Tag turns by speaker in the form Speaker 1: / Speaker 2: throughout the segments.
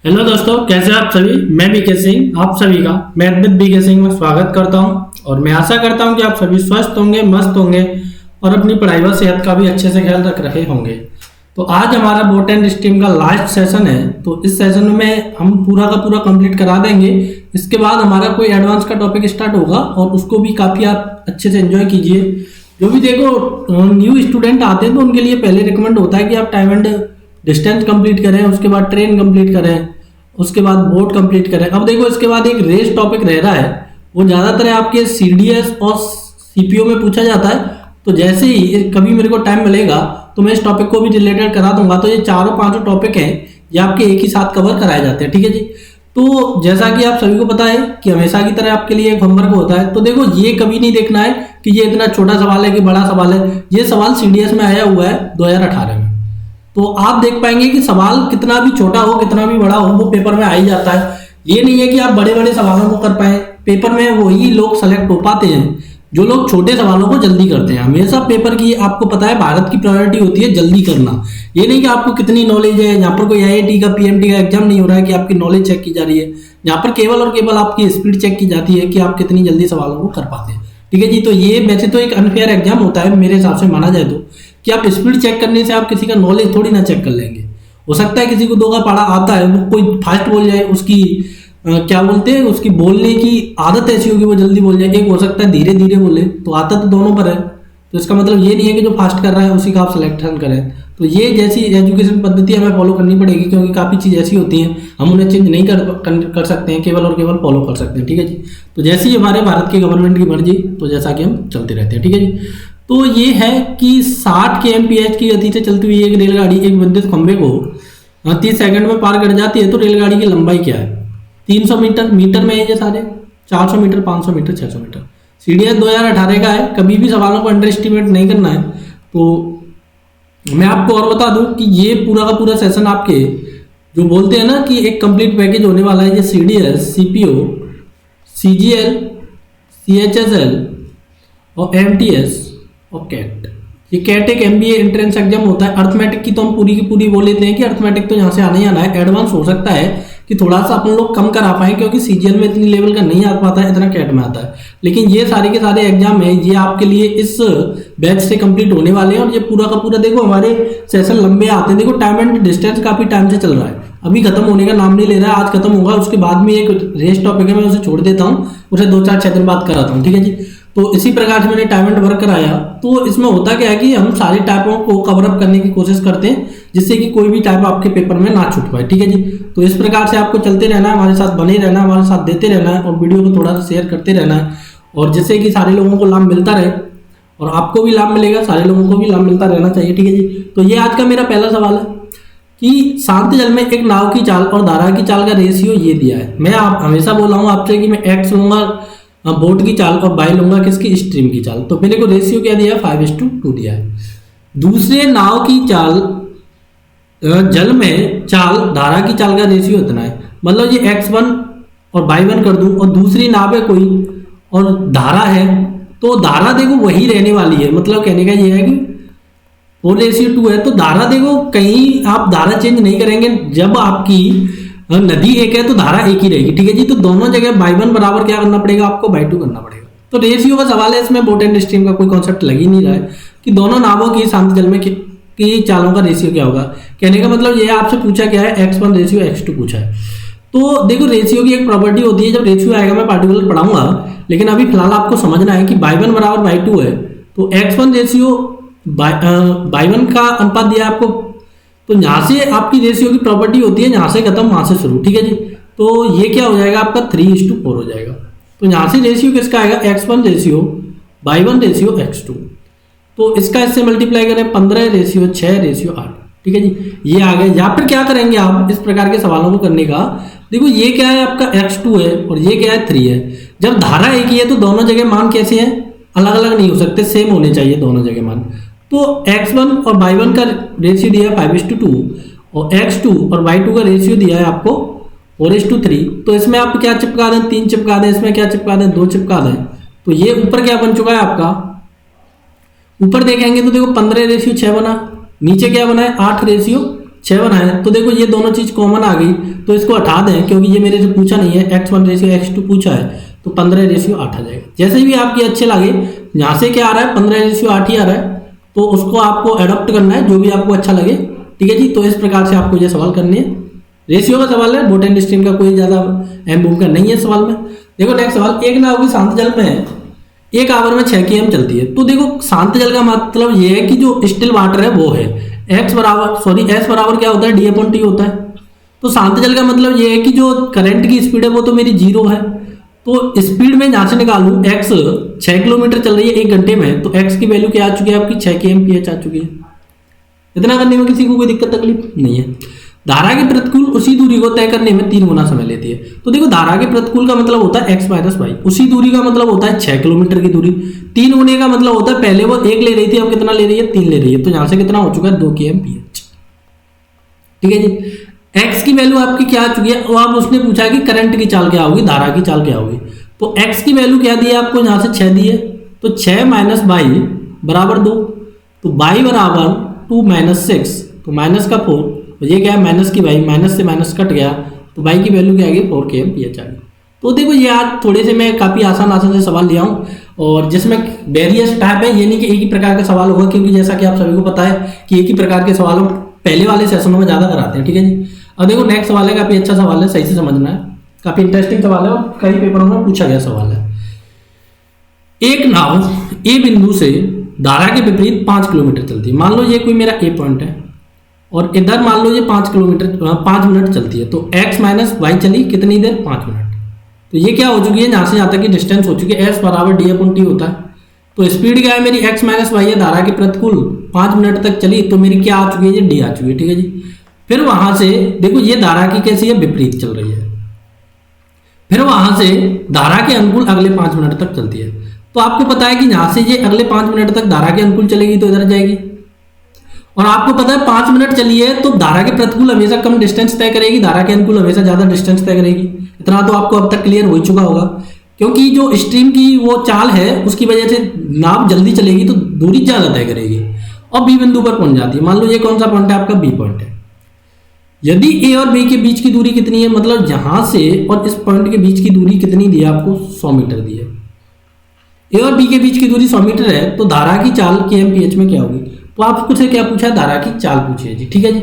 Speaker 1: Hello दोस्तों, कैसे आप सभी। मैं बीके सिंह आप सभी का मैथ विद बीके सिंह में स्वागत करता हूं और मैं आशा करता हूं कि आप सभी स्वस्थ होंगे, मस्त होंगे और अपनी पढ़ाई व सेहत का भी अच्छे से ख्याल रख रहे होंगे। तो आज हमारा बोट एंड स्ट्रीम का लास्ट सेशन है, तो इस सेशन में हम पूरा का पूरा कंप्लीट करा देंगे। इसके बाद हमारा कोई एडवांस का टॉपिक स्टार्ट होगा और उसको भी काफ़ी आप अच्छे से एंजॉय कीजिए। जो भी देखो न्यू स्टूडेंट आते हैं तो उनके लिए पहले रिकमेंड होता है कि आप टाइम एंड डिस्टेंस कंप्लीट करें, उसके बाद ट्रेन कंप्लीट करें, उसके बाद बोर्ड कंप्लीट करें। अब देखो इसके बाद एक रेस टॉपिक रह रहा है, वो ज़्यादातर आपके सीडीएस और सीपीओ में पूछा जाता है। तो जैसे ही कभी मेरे को टाइम मिलेगा तो मैं इस टॉपिक को भी रिलेटेड करा दूंगा। तो ये चारों पांचों टॉपिक हैं, ये आपके एक ही साथ कवर कराए जाते हैं, ठीक है जी। तो जैसा कि आप सभी को पता है कि हमेशा की तरह आपके लिए एक होमवर्क होता है। तो देखो ये कभी नहीं देखना है कि ये इतना छोटा सवाल है कि बड़ा सवाल है। ये सवाल सीडीएस में आया हुआ है 2018 में। तो आप देख पाएंगे कि सवाल कितना भी छोटा हो कितना भी बड़ा हो वो पेपर में आ ही जाता है। ये नहीं है कि आप बड़े बड़े सवालों को कर पाए, पेपर में वही लोग सेलेक्ट हो पाते हैं जो लोग छोटे सवालों को जल्दी करते हैं। हमेशा पेपर की आपको पता है भारत की प्रायोरिटी होती है जल्दी करना। ये नहीं कि आपको कितनी नॉलेज है, यहाँ पर कोई आईआईटी का पीएमटी का एग्जाम नहीं हो रहा है कि आपकी नॉलेज चेक की जा रही है। यहाँ पर केवल और केवल आपकी स्पीड चेक की जाती है कि आप कितनी जल्दी सवालों को कर पाते हैं, ठीक है जी। तो ये वैसे तो एक अनफेयर एग्जाम होता है मेरे हिसाब से माना जाए तो, कि आप स्पीड चेक करने से आप किसी का नॉलेज थोड़ी ना चेक कर लेंगे। हो सकता है किसी को दो का पढ़ा आता है, वो कोई फास्ट बोल जाए, उसकी क्या बोलते हैं, उसकी बोलने की आदत ऐसी होगी वो जल्दी बोल जाए। एक हो सकता है धीरे धीरे बोले, तो आता तो दोनों पर है। तो इसका मतलब ये नहीं है कि जो फास्ट कर रहा है उसी का आप सिलेक्शन करें। तो ये जैसी एजुकेशन पद्धति हमें फॉलो करनी पड़ेगी, क्योंकि काफ़ी चीज़ ऐसी होती हैं हम उन्हें चेंज नहीं कर सकते हैं, केवल और केवल फॉलो कर सकते हैं, ठीक है जी। तो जैसी हमारे भारत की गवर्नमेंट की मर्जी, तो जैसा कि हम चलते रहते हैं, ठीक है जी। तो ये है कि 60 kmph की गति से चलती हुई एक रेलगाड़ी एक विद्युत खंभे को 30 सेकंड में पार कर जाती है। तो रेलगाड़ी की लंबाई क्या है? 300 मीटर में है ये सारे, 400 मीटर, 500 मीटर, 600 मीटर। सीडीएस 2018 का है, कभी भी सवालों को अंडर एस्टिमेट नहीं करना है। तो मैं आपको और बता दूं कि ये पूरा का पूरा सेशन आपके जो बोलते हैं ना कि एक कंप्लीट पैकेज होने वाला है। ये सीडीएस, सीपीओ, सीजीएल, सीएचएसएल और एमटीएस और कैट। ये कैट एक एमबीए एंट्रेंस एग्जाम होता है। अर्थमेटिक की तो हम पूरी की पूरी बोल लेते हैं कि अर्थमेटिक तो यहाँ से आना ही आना है। एडवांस हो सकता है कि थोड़ा सा अपन लोग कम करा पाए, क्योंकि सीजीएल में इतनी लेवल का नहीं आ पाता है, इतना कैट में आता है। लेकिन ये सारे के सारे एग्जाम है, ये आपके लिए इस बैच से कंप्लीट होने वाले हैं। और ये पूरा का पूरा देखो हमारे सेशन लंबे आते हैं। देखो टाइम एंड डिस्टेंस काफी टाइम से चल रहा है, अभी खत्म होने का नाम नहीं ले रहा है। आज खत्म होगा, उसके बाद में एक रेस टॉपिक है, मैं उसे छोड़ देता हूँ, उसे 2-4-6 दिन बाद कराता हूँ, ठीक है जी। तो इसी प्रकार से मैंने टाइम एंड वर्क कराया। तो इसमें होता क्या है कि हम सारे टाइपों को कवर अप करने की कोशिश करते हैं, जिससे कि कोई भी टाइप आपके पेपर में ना छूट पाए, ठीक है जी। तो इस प्रकार से आपको चलते रहना है, हमारे साथ बने रहना है, हमारे साथ देते रहना है और वीडियो को थोड़ा सा शेयर करते रहना है, और जिससे कि सारे लोगों को लाभ मिलता रहे और आपको भी लाभ मिलेगा, सारे लोगों को भी लाभ मिलता रहना चाहिए, ठीक है जी। तो ये आज का मेरा पहला सवाल है कि शांत जल में एक नाव की चाल और धारा की चाल का रेशियो ये दिया है। मैं हमेशा बोल रहा हूँ आपसे कि मैं एक्स लूंगा बोट की चाल और बाई लूंगा किसकी, स्ट्रीम की चाल। तो मेरे को रेशियो क्या दिया है? 5:2 दिया है। दूसरे नाव की चाल जल में चाल धारा की चाल का रेशियो इतना है। मतलब ये x1 और y1 कर दूं और दूसरी नाव है कोई और धारा है, तो धारा देखो वही रहने वाली है। मतलब कहने का ये है कि 4:2 है, तो धारा देखो कहीं आप धारा चेंज नहीं करेंगे। जब आपकी नदी एक है तो धारा एक ही रहेगी, ठीक है जी। तो दोनों जगह y1 बराबर क्या करना पड़ेगा आपको? y2 करना पड़ेगा। तो रेशियो का सवाल है, इसमें बोट एंड स्ट्रीम का कोई कॉन्सेप्ट लग ही नहीं रहा है कि दोनों नावों की शांत जल में की चालों का रेशियो क्या होगा। कहने का मतलब ये आपसे पूछा क्या है? x1 रेशियो x2 पूछा है। तो देखो रेशियो की एक प्रॉपर्टी होती है, जब रेशियो आएगा मैं पार्टिकुलर पढ़ाऊंगा, लेकिन अभी फिलहाल आपको समझना है कि y1 बराबर y2 है। तो x1 रेशियो y1 का अनुपात दिया आपको, तो यहाँ से आपकी रेशियो की प्रॉपर्टी होती है, यहाँ से खत्म वहाँ से शुरू, ठीक है जी। तो ये क्या हो जाएगा आपका? 3:4 हो जाएगा। तो यहाँ से रेशियो किसका आएगा? x1 ratio y1 ratio x2। तो इसका इससे मल्टीप्लाई करें 15:6:8, ठीक है जी। ये आ गए। यहाँ पर क्या करेंगे आप इस प्रकार के सवालों को करने का? देखो ये क्या है आपका x2 है और ये क्या है 3 है। जब धारा एक ही है तो दोनों जगह मान कैसे हैं? अलग अलग नहीं हो सकते, सेम होने चाहिए दोनों जगह मान। तो x1 और y1 का रेशियो दिया है 5:2 और x2 और y2 का रेशियो दिया है आपको 4:3। तो इसमें आप क्या चिपका दें? 3 चिपका दें। इसमें क्या चिपका दें? 2 चिपका दें। तो ये ऊपर क्या बन चुका है आपका? ऊपर देखेंगे तो देखो 15:6 बना, नीचे क्या बना है? 8:6 6 बनाए, तो देखो ये दोनों चीज कॉमन आ गई, तो इसको हटा दें क्योंकि ये मेरे से पूछा नहीं है, x1:x2 पूछा है, तो 15:8 आ जाएगा। जैसे भी आपके अच्छे लगे, यहाँ से क्या आ रहा है 15:8 ही आ रहा है, तो उसको आपको अडॉप्ट करना है जो भी आपको अच्छा लगे, ठीक है जी। तो इस प्रकार से आपको ये सवाल करने हैं, रेशियो का सवाल है, बोट एंड स्ट्रीम का कोई ज्यादा अहम भूमिका नहीं है सवाल में। देखो नेक्स्ट सवाल, एक नाव भी शांत जल में है, 1 आवर में 6 km चलती है। तो देखो शांत जल का मतलब ये है कि जो स्टिल वाटर है वो है एस बराबर क्या होता है, d/t होता है। तो शांत जल का मतलब ये है कि जो करंट की स्पीड है वो तो मेरी 0 है, तो स्पीड में जहां से निकालूं x 6 किलोमीटर चल रही है 1 घंटे में, तो x की वैल्यू क्या आ चुकी है आपकी 6 kmph आ चुकी है। इतना करने में किसी को कोई दिक्कत तकलीफ नहीं है। धारा के प्रतिकूल उसी दूरी को तय करने में 3 गुना समय लेती है। तो देखो धारा के प्रतिकूल का मतलब होता है x - y, उसी दूरी का मतलब होता है 6 किलोमीटर की दूरी, 3 गुने का मतलब होता है पहले वो 1 ले रही थी, अब कितना ले रही है 3 ले रही है, तो यहां से कितना हो चुका है 2 kmph, ठीक है जी। x की वैल्यू आपकी क्या आ चुकी है, वो आप उसने पूछा कि करंट की चाल क्या होगी, धारा की चाल क्या होगी, तो x की वैल्यू क्या दी है आपको, यहां से 6 दी है, तो 6 - y बराबर 2, तो y बराबर 2 - 6, तो माइनस का 4, तो ये क्या है माइनस की y, माइनस से माइनस कट गया, तो y की वैल्यू क्या आ गई 4 kmph आ गई। तो देखो ये आज थोड़े से मैं काफ़ी आसान से सवाल लिया हूँ, और जिसमें वेरियस टाइप है, ये नहीं कि एक ही प्रकार का सवाल होगा, क्योंकि जैसा कि आप सभी को पता है कि एक ही प्रकार के सवाल पहले वाले सेशनों में ज़्यादा कराते हैं, ठीक है जी। अब देखो नेक्स्ट सवाल है, काफ़ी अच्छा सवाल है, सही से समझना है, काफ़ी इंटरेस्टिंग सवाल है और कई पेपरों में पूछा गया सवाल है। एक नाव ए बिंदु से धारा के विपरीत 5 किलोमीटर चलती है। मान लो ये कोई मेरा ए पॉइंट है और इधर मान लो ये 5 मिनट चलती है, तो x - y चली कितनी देर 5 मिनट, तो ये क्या हो चुकी है, यहाँ से यहाँ तक की डिस्टेंस हो चुकी है, s बराबर d/t होता है। तो स्पीड क्या है मेरी x - y है, धारा के प्रतिकूल 5 मिनट तक चली, तो मेरी क्या आ चुकी है, ये d आ चुकी है, ठीक है जी। फिर वहां से देखो ये धारा की कैसी है, विपरीत चल रही है, फिर वहां से धारा के अनुकूल अगले 5 मिनट तक चलती है। तो आपको पता है कि यहां से ये अगले 5 मिनट तक धारा के अनुकूल चलेगी तो इधर जाएगी, और आपको पता है 5 मिनट चली है तो धारा के प्रतिकूल हमेशा कम डिस्टेंस तय करेगी, धारा के अनुकूल हमेशा ज्यादा डिस्टेंस तय करेगी। इतना तो आपको अब तक क्लियर हो चुका होगा, क्योंकि जो स्ट्रीम की वो चाल है उसकी वजह से नाव जल्दी चलेगी तो दूरी ज्यादा तय करेगी और बी बिंदु पर पहुंच जाती है। मान लो ये कौन सा पॉइंट है आपका, बी पॉइंट है। यदि ए और बी के बीच की दूरी कितनी है, मतलब यहां से और इस पॉइंट के बीच की दूरी कितनी दी है आपको, 100 मीटर दी है। ए और बी के बीच की दूरी 100 मीटर है, तो धारा की चाल kmph में क्या होगी, तो आपको से क्या पूछा है, धारा की चाल पूछी है जी, ठीक है जी।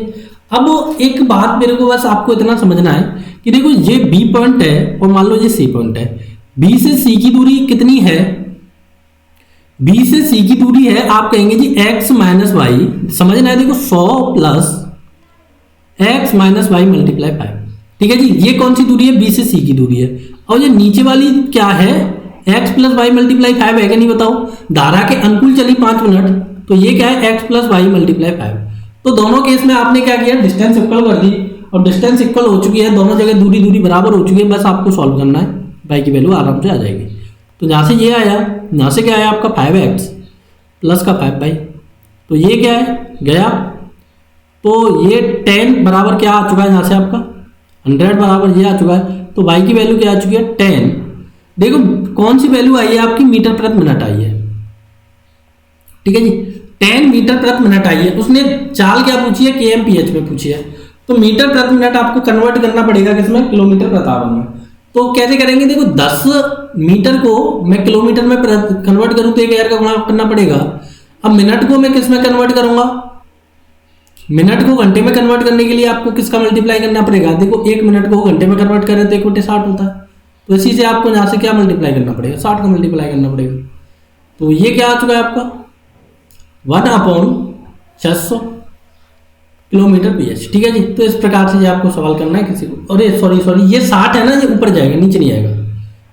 Speaker 1: अब एक बात मेरे को बस आपको इतना समझना है कि देखो ये बी पॉइंट है और मान लो ये सी पॉइंट है, बी से सी की दूरी कितनी है, बी से सी की दूरी है आप कहेंगे जी x - y, समझना है देखो 100 प्लस x - y मल्टीप्लाई 5, ठीक है जी। ये कौन सी दूरी है, बी से सी की दूरी है, और ये नीचे वाली क्या है, x + y मल्टीप्लाई 5 है कि नहीं बताओ। धारा के अनुकूल चली 5 मिनट, तो ये क्या है x + y मल्टीप्लाई 5। तो दोनों केस में आपने क्या किया, डिस्टेंस इक्वल कर दी, और डिस्टेंस इक्वल हो चुकी है, दोनों जगह दूरी बराबर हो चुकी है, बस आपको सॉल्व करना है, y की वैल्यू आराम से आ जाएगी। तो जहाँ से ये आया, यहाँ से क्या आया आपका 5x प्लस का 5y, तो ये क्या है गया, तो ये 10 बराबर क्या आ चुका है, यहाँ से आपका 100 बराबर ये आ चुका है, तो y की वैल्यू क्या आ चुकी है 10। देखो कौन सी वैल्यू आई है आपकी, मीटर प्रति मिनट आई है, ठीक है जी, 10 मीटर प्रति मिनट आई है। उसने चाल क्या पूछी है, kmph में पूछी है, तो मीटर प्रति मिनट आपको कन्वर्ट करना पड़ेगा किसमें, किलोमीटर प्रति आवर में। तो कैसे करेंगे, देखो 10 मीटर को मैं किलोमीटर में कन्वर्ट करूं तो 1000 का गुणा करना पड़ेगा। अब मिनट को मैं किस में कन्वर्ट करूंगा, मिनट को घंटे में कन्वर्ट करने के लिए आपको किसका मल्टीप्लाई करना पड़ेगा, देखो 1 मिनट को घंटे में कन्वर्ट करें तो 1/60 होता है, तो इसी से आपको यहाँ से क्या मल्टीप्लाई करना पड़ेगा, 60 का मल्टीप्लाई करना पड़ेगा। तो ये क्या आ चुका है आपका 1/600 किलोमीटर ph, ठीक है जी। तो इस प्रकार से आपको सवाल करना है किसी को, अरे सॉरी ये 60 है ना, ये ऊपर जाएगा नीचे नहीं आएगा,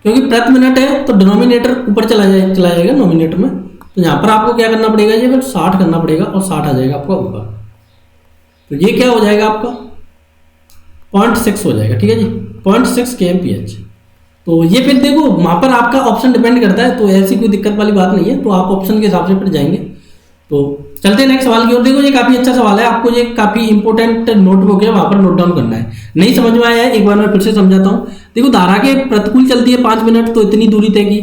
Speaker 1: क्योंकि प्रति मिनट है तो डिनोमिनेटर ऊपर चला जाएगा नोमिनेटर में, तो यहाँ पर आपको क्या करना पड़ेगा, ये फिर 60 करना पड़ेगा और 60 आ जाएगा आपका ऊपर, तो ये क्या हो जाएगा आपका 0.6 हो जाएगा, ठीक है जी, 0.6 kmph। तो ये फिर देखो वहां पर आपका ऑप्शन डिपेंड करता है, तो ऐसी कोई दिक्कत वाली बात नहीं है, तो आप ऑप्शन के हिसाब से फिर जाएंगे। तो चलते हैं नेक्स्ट सवाल की ओर। देखो ये काफी अच्छा सवाल है, आपको ये काफी इंपॉर्टेंट नोटबुक है, वहां पर नोट डाउन करना है। नहीं समझ में आया है एक बार मैं फिर से समझाता हूँ। देखो धारा के प्रतिकूल चलती है 5 मिनट, तो इतनी दूरी तय की,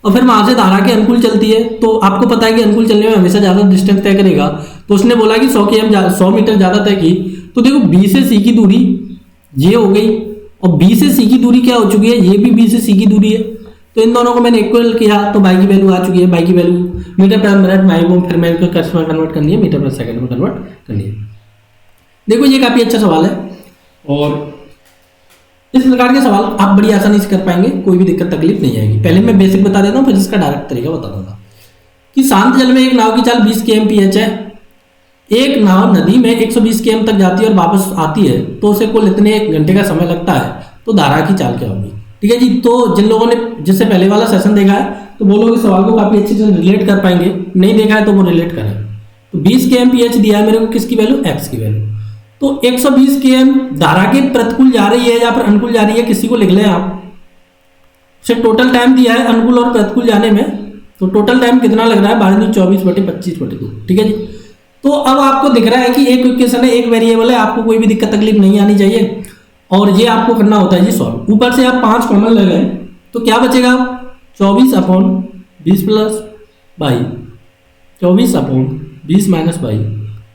Speaker 1: और फिर वहां से धारा के अनुकूल चलती है, तो आपको पता है कि अनुकूल चलने में हमेशा ज्यादा डिस्टेंस तय करेगा, तो उसने बोला कि 100 मीटर ज्यादा तय की, तो देखो बी से सी की दूरी ये हो गई, और बी से सी की दूरी क्या हो चुकी है, ये भी बी से सी की दूरी है। तो इन दोनों को मैंने इक्वल किया तो बाई की वैल्यू आ चुकी है। बाई की वैल्यू मीटर पर मिनट में फिर मैं इसको कन्वर्ट करनी है, मीटर पर सेकंड में कन्वर्ट करनी है। देखो ये काफी अच्छा सवाल है, और इस प्रकार के सवाल आप बड़ी आसानी से कर पाएंगे, कोई भी दिक्कत तकलीफ नहीं आएगी। पहले मैं बेसिक बता देता हूँ, फिर इसका डायरेक्ट तरीका बता दूंगा कि शांत जल में एक नाव की चाल 20 kmph है। एक नाव नदी में 120 km तक जाती है और वापस आती है, तो उसे कुल इतने घंटे का समय लगता है, तो धारा की चाल क्या होगी। ठीक है जी। तो जिन लोगों ने जिससे पहले वाला सेशन देखा है तो वो लोग इस सवाल को काफी अच्छे से रिलेट कर पाएंगे, नहीं देखा है तो वो रिलेट करें। तो 20 kmph दिया है मेरे को, किसकी वैल्यू, एक्स की वैल्यू। तो 120 km धारा के प्रतिकूल जा रही है या फिर अनुकूल जा रही है, किसी को लिख लें आप। उसे टोटल टाइम दिया है अनुकूल और प्रतिकूल जाने में, तो टोटल टाइम कितना लग रहा है 12/24/25/2। ठीक है जी। तो अब आपको दिख रहा है कि एक इक्वेशन है, एक वेरिएबल है, आपको कोई भी दिक्कत तकलीफ नहीं आनी चाहिए, और ये आपको करना होता है जी सॉल्व। ऊपर से आप 5 कॉमन ले लें तो क्या बचेगा, 24/20 प्लस बाई 24/20 माइनस बाई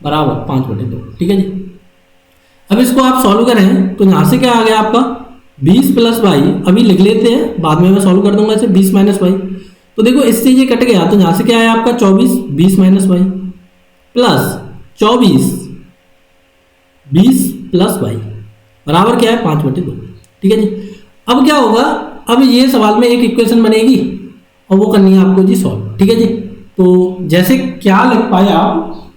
Speaker 1: बराबर 5/2। ठीक है जी। अब इसको आप सॉल्व करें तो यहाँ से क्या आ गया आपका 20 प्लस बाई, अभी लिख लेते हैं, बाद में मैं सॉल्व कर दूंगा इसे, 20 माइनस बाई। तो देखो इससे ये कट गया, तो यहाँ से क्या है आपका 24 20 minus by plus 24 20 plus by बराबर क्या है 5/2। ठीक है जी। अब क्या होगा, अब ये सवाल में एक इक्वेशन बनेगी और वो करनी है आपको जी सॉल्व। ठीक है जी। तो जैसे क्या लिख पाए आप,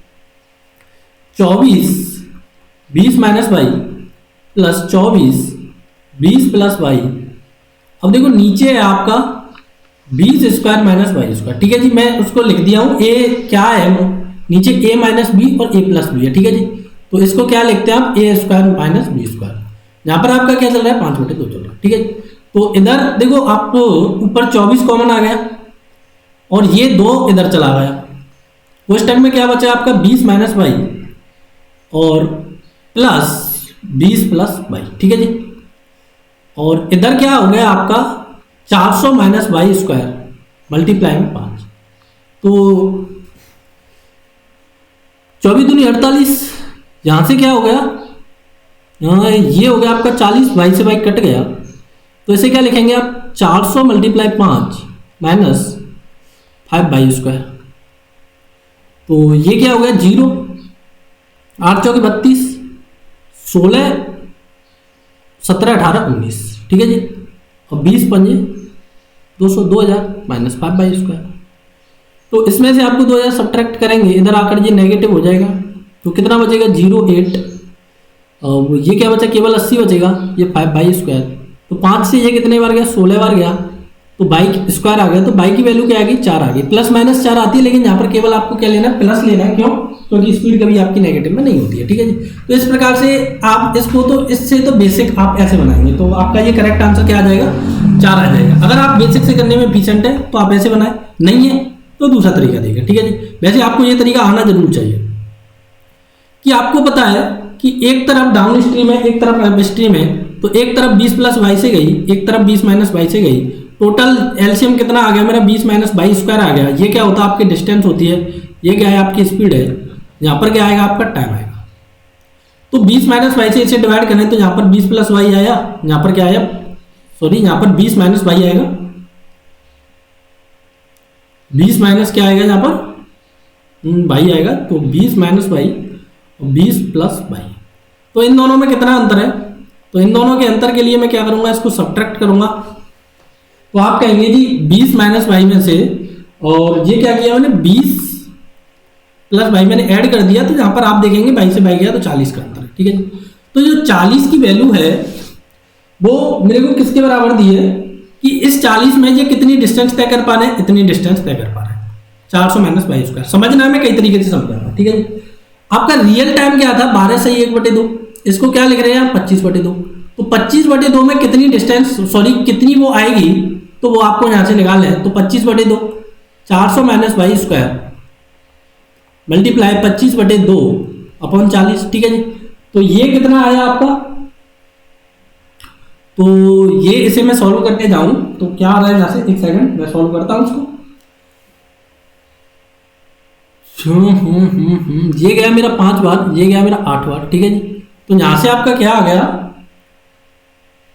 Speaker 1: 24 20 minus by plus 24 20 plus by. अब देखो नीचे है आपका 20 स्क्वायर माइनस बाई स्क्वायर। ठीक है जी। मैं उसको लिख दिया हूँ, ए क्या है नीचे a माइनस बी और a प्लस बी है। ठीक है जी। तो इसको क्या लिखते हैं आप, a square minus B square. यहाँ पर आपका क्या चल रहा है 5/2 चल रहा है। ठीक है। तो इधर देखो आपको ऊपर 24 कॉमन आ गया और ये 2 इधर चला गया, उस टाइम में क्या बचा आपका 20 माइनस बाई और प्लस 20 प्लस बाई। ठीक है जी। और इधर क्या हो गया आपका 400 माइनस बाई स्क्वायर मल्टीप्लाई में 5, तो 24 दूनी 48। यहां से क्या हो गया, यहाँ ये हो गया आपका 40, बाई से बाई कट गया, तो इसे क्या लिखेंगे आप 400 मल्टीप्लाई 5 माइनस 5 बाई स्क्वायर। तो ये क्या हो गया 0, 8 चौके 32, 16 17 18 19। ठीक है जी। और 20 पंजे 200 2000 माइनस 5 बाई स्क्वायर। तो इसमें से आपको 2000 सब्ट्रैक्ट करेंगे, इधर आकर ये नेगेटिव हो जाएगा, तो कितना बचेगा 0.8। और ये क्या बचा, केवल 80 बचेगा, ये 5 बाई स्क्वायर। तो 5 से ये कितने बार गया 16 बार गया, तो बाई स्क्वायर आ गया, तो बाई की वैल्यू क्या आ गई 4 आ गई। प्लस माइनस 4 आती है, लेकिन यहाँ पर केवल आपको क्या लेना है प्लस लेना है, क्यों, क्योंकि स्पीड कभी आपकी नेगेटिव में नहीं होती है। ठीक है जी। तो इस प्रकार से आप इसको, तो इससे तो बेसिक आप ऐसे बनाएंगे, तो आपका ये करेक्ट आंसर क्या आ जाएगा 4 आ जाएगा। अगर आप बेसिक से करने में एफिशिएंट है तो आप ऐसे बनाए, नहीं है तो दूसरा तरीका देगा। ठीक है जी। वैसे आपको ये तरीका आना जरूर चाहिए कि आपको पता है कि एक तरफ डाउन स्ट्रीम है, एक तरफ अप स्ट्रीम है, तो एक तरफ 20 प्लस वाई से गई, एक तरफ 20 माइनस वाई से गई, टोटल एलसीएम कितना आ गया मेरा 20 माइनस बाई स्क्वायर आ गया। ये क्या होता है आपकी डिस्टेंस होती है, ये क्या है आपकी स्पीड है, यहाँ पर क्या आएगा आपका टाइम आएगा। तो 20 माइनस वाई से इसे डिवाइड करें तो यहाँ पर 20 प्लस वाई आया, यहाँ पर क्या आया, सॉरी यहाँ पर 20 माइनस वाई आएगा, 20 माइनस क्या आएगा यहाँ पर वाई आएगा, तो 20 माइनस वाई और 20 प्लस वाई। तो इन दोनों में कितना अंतर है, तो इन दोनों के अंतर के लिए मैं क्या करूंगा, इसको सब्ट्रैक्ट करूंगा। तो आप कहेंगे जी 20 माइनस वाई में से, और ये क्या किया मैंने 20 प्लस वाई मैंने ऐड कर दिया, तो यहाँ पर आप देखेंगे बाई से बाई गया तो 40 का अंतर है। ठीक है। तो जो 40 की वैल्यू है वो मेरे को किसके बराबर दी है कि इस 40 में ये कितनी डिस्टेंस तय कर पा रहे हैं, इतनी डिस्टेंस तय कर पा रहे हैं 400 माइनस बाई स्क्वायर। समझना है, मैं कई तरीके से समझाऊंगा। ठीक है जी। आपका रियल टाइम क्या था 12 से 1/2, इसको क्या लिख रहे हैं 25/2। तो 25/2 में कितनी डिस्टेंस, सॉरी कितनी वो आएगी, तो वो आपको यहां से निकालना है। तो 25/2 400 minus by square multiply 25/2 upon 40। ठीक है जी। तो ये कितना आया आपका, तो ये इसे मैं सॉल्व करने जाऊं तो क्या आ रहा है, यहां से एक सेकंड मैं सॉल्व करता हूं इसको। ये गया मेरा 5 बार, ये गया मेरा 8 बार। ठीक है जी। तो यहां से आपका क्या आ गया,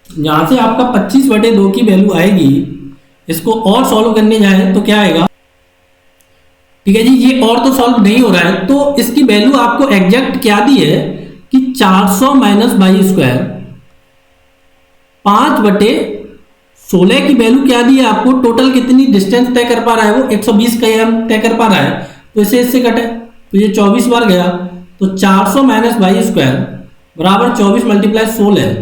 Speaker 1: यहां से आपका 25/2 की वैल्यू आएगी। इसको और सॉल्व करने जाए तो क्या आएगा, ठीक है जी, ये और तो सॉल्व नहीं हो रहा है, तो इसकी वैल्यू आपको एग्जैक्ट क्या दी है कि 400 माइनस बाई स्क्वायर 5/16 की वैल्यू क्या दी है आपको, टोटल कितनी डिस्टेंस तय कर पा रहा है वो 120 km तय कर पा रहा है, तो इसे इससे कटे तो ये 24 बार गया, तो 400 माइनस बाई स्क्वायर बराबर 24 मल्टीप्लाई 16,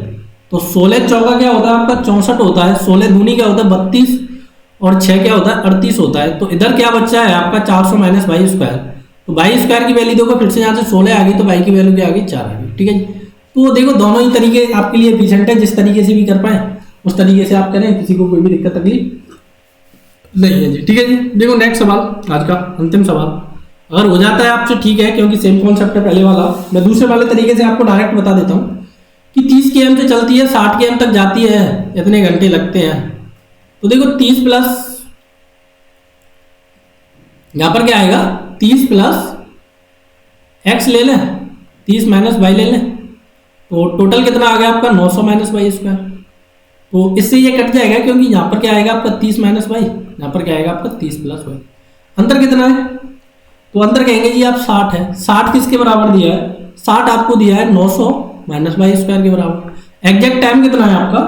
Speaker 1: तो 16 चौका क्या होता है आपका 64 होता है, 16 दूनी क्या होता है 32 और 6 क्या होता है 38 होता है। तो इधर क्या बच्चा है आपका 400 माइनस बाई स्क्वायर, तो बाई स्क्वायर की वैल्यू देखो फिर से यहाँ से 16 आ गई, तो बाई की वैल्यू क्या आ गई 4 आ गई, ठीक है जी। तो देखो दोनों ही तरीके आपके लिए एफिशिएंट है, जिस तरीके से भी कर पाए उस तरीके से आप करें, किसी को कोई भी दिक्कत तकलीफ नहीं है जी, ठीक है जी। देखो नेक्स्ट सवाल, आज का अंतिम सवाल, अगर हो जाता है आपसे ठीक है, क्योंकि सेम कॉन्सेप्ट है पहले वाला। मैं दूसरे वाले तरीके से आपको डायरेक्ट बता देता हूँ कि 30 km से चलती है 60 km तक जाती है, इतने घंटे लगते हैं। तो देखो 30 प्लस यहां पर क्या आएगा 30 प्लस एक्स ले लें, 30 माइनस वाई ले लें, तो टोटल कितना आ गया आपका 900 माइनस वाई स्क्वायर। तो इससे ये कट जाएगा, क्योंकि यहाँ पर क्या आएगा आपका 30 माइनस वाई, यहाँ पर क्या आएगा आपका 30 प्लस वाई। अंतर कितना है, तो अंतर कहेंगे जी आप 60 है। 60 किसके बराबर दिया है, 60 आपको दिया है 900 माइनस वाई स्क्वायर के बराबर। एग्जैक्ट टाइम कितना है आपका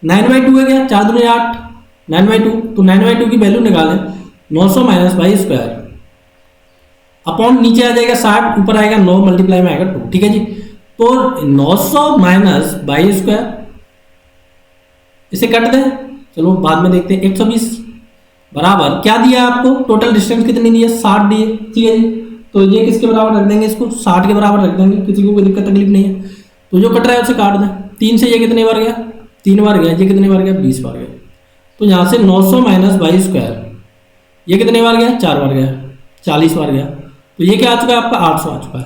Speaker 1: 9/2 है क्या, 4 दूनी 8, 9/2, तो 9/2 की वैल्यू निकालें, 900 माइनस वाई स्क्वायर अपॉन नीचे आ जाएगा 60, ऊपर आएगा 9 मल्टीप्लाई में आएगा 2, ठीक है जी। तो 900 माइनस वाई स्क्वायर, इसे कट दें, चलो बाद में देखते हैं, 120 बराबर क्या दिया आपको, टोटल डिस्टेंस कितनी दी है 60 दी है, ठीक है जी। तो ये किसके बराबर रख देंगे, इसको 60 के बराबर रख देंगे, किसी को कोई दिक्कत तकलीफ नहीं है। तो जो कट रहा है उसे काट दें, 3 से ये कितने बार गया 3 बार गया, ये कितने बार गया 20 बार गया। तो यहाँ से 900 माइनस वाई स्क्वायर ये कितने बार गया 4 बार गया, 40 बार गया, तो ये क्या आ चुका है आपका 800 आ चुका है।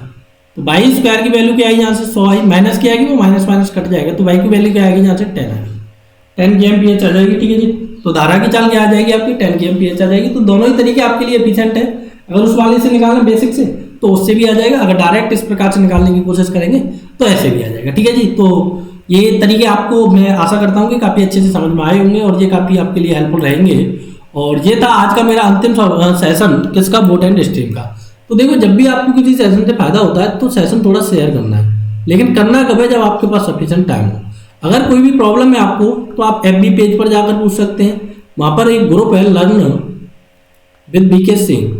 Speaker 1: तो वाई स्क्वायर की वैल्यू क्या आई, यहाँ से 100 आई, माइनस क्या आएगी वो माइनस माइनस कट जाएगा, तो वाई की वैल्यू क्या आएगी यहाँ से 10 आएगी, 10 kmph आ जाएगी, ठीक है जी। तो धारा की चाल क्या आ जाएगी आपकी 10 kmph आ जाएगी। तो दोनों ही तरीके आपके लिए एफिशिएंट है। अगर उस वाले से निकालना बेसिक से तो उससे भी आ जाएगा, अगर डायरेक्ट इस प्रकार से निकालने की कोशिश करेंगे तो ऐसे भी आ जाएगा, ठीक है जी। तो ये तरीके आपको मैं आशा करता हूँ कि काफ़ी अच्छे से समझ में आए होंगे और ये काफ़ी आपके लिए हेल्पफुल रहेंगे। और ये था आज का मेरा अंतिम सेशन किसका, बोट एंड स्ट्रीम का। तो देखो जब भी आपको किसी सेशन से फायदा होता है तो सेशन थोड़ा शेयर करना है, लेकिन करना कब है, जब आपके पास सफिशिएंट टाइम हो। अगर कोई भी प्रॉब्लम है आपको तो आप FB पेज पर जाकर पूछ सकते हैं, वहां पर एक ग्रुप है लर्न विद BK सिंह,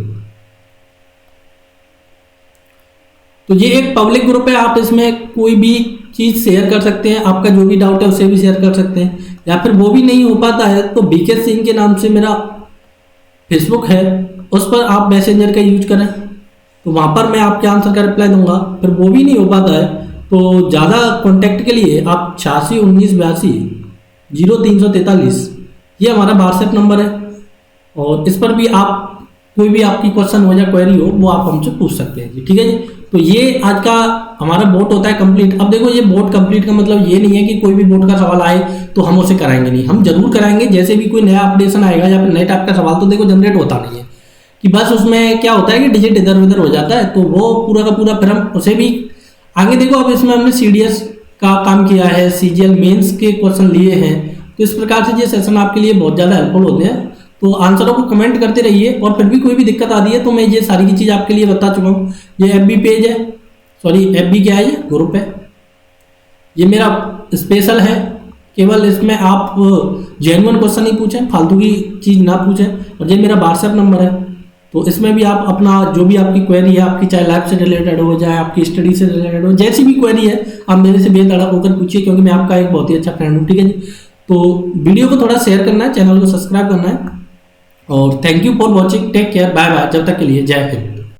Speaker 1: तो ये एक पब्लिक ग्रुप है, आप इसमें कोई भी चीज शेयर कर सकते हैं, आपका जो भी डाउट है उसे भी शेयर कर सकते हैं, या फिर वो भी नहीं हो पाता है तो BK सिंह के नाम से मेरा फेसबुक है, उस पर आप मैसेंजर का यूज करें, तो वहां पर मैं आपके आंसर का रिप्लाई दूंगा। फिर वो भी नहीं हो पाता है तो ज़्यादा कॉन्टैक्ट के लिए आप 861982 ये हमारा व्हाट्सएप नंबर है, और इस पर भी आप कोई भी आपकी क्वेश्चन हो या क्वेरी हो वो आप हमसे पूछ सकते हैं जी, ठीक है जी। तो ये आज का हमारा बोट होता है कंप्लीट। अब देखो ये बोट कंप्लीट का मतलब ये नहीं है कि कोई भी बोट का सवाल आए तो हम उसे कराएंगे नहीं, हम जरूर कराएंगे। जैसे भी कोई नया अपडेशन आएगा या फिर नए टाइप का सवाल तो देखो जनरेट होता नहीं है कि बस उसमें क्या होता है कि डिजिट इधर उधर हो जाता है, तो वो पूरा का पूरा फिर हम उसे भी आगे देखो। अब इसमें हमने CDS का काम किया है, CGL मेंस के क्वेश्चन लिए हैं, तो इस प्रकार से ये सेशन आपके लिए बहुत ज़्यादा हेल्पफुल होते हैं। तो आंसरों को कमेंट करते रहिए, और फिर भी कोई भी दिक्कत आती है तो मैं ये सारी की चीज़ आपके लिए बता चुका हूँ। ये FB पेज है, सॉरी FB क्या है, ये ग्रुप है, ये मेरा स्पेशल है। केवल इसमें आप जेन्युइन क्वेश्चन ही पूछें, फालतू की चीज़ ना पूछें। और ये मेरा व्हाट्सएप नंबर है, तो इसमें भी आप अपना जो भी आपकी क्वेरी है, आपकी चाहे लाइफ से रिलेटेड हो, चाहे आपकी स्टडी से रिलेटेड हो, जैसी भी क्वेरी है आप मेरे से बेधड़क होकर पूछिए, क्योंकि मैं आपका एक बहुत ही अच्छा फ्रेंड हूँ, ठीक है जी। तो वीडियो को थोड़ा शेयर करना है, चैनल को सब्सक्राइब करना है, और thank you for watching, take care, bye bye, जब तक के लिए जय हिंद।